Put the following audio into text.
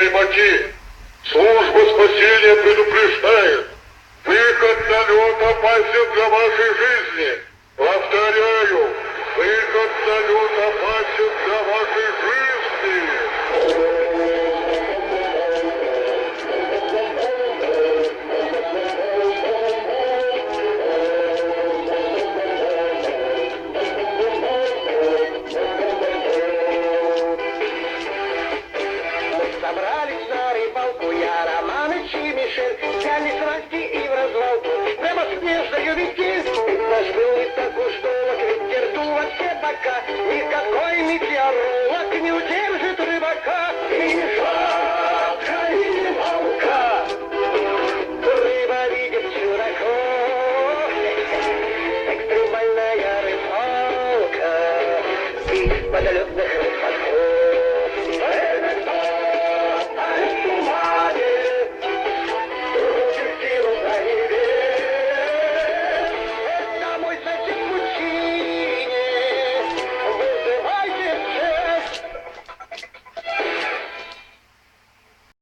рыбаки! Служба спасения предупреждает! Выход на лед опасен для вашей жизни! Повторяю, выход на лед опасен для вашей жизни! Собрались на рыбалку я, Романыч и Мишель, взяли снасти и в развалку, прямо снежную метель. Наш был не так уж долг, ветер дул во все бока, никакой метеоролог не удел.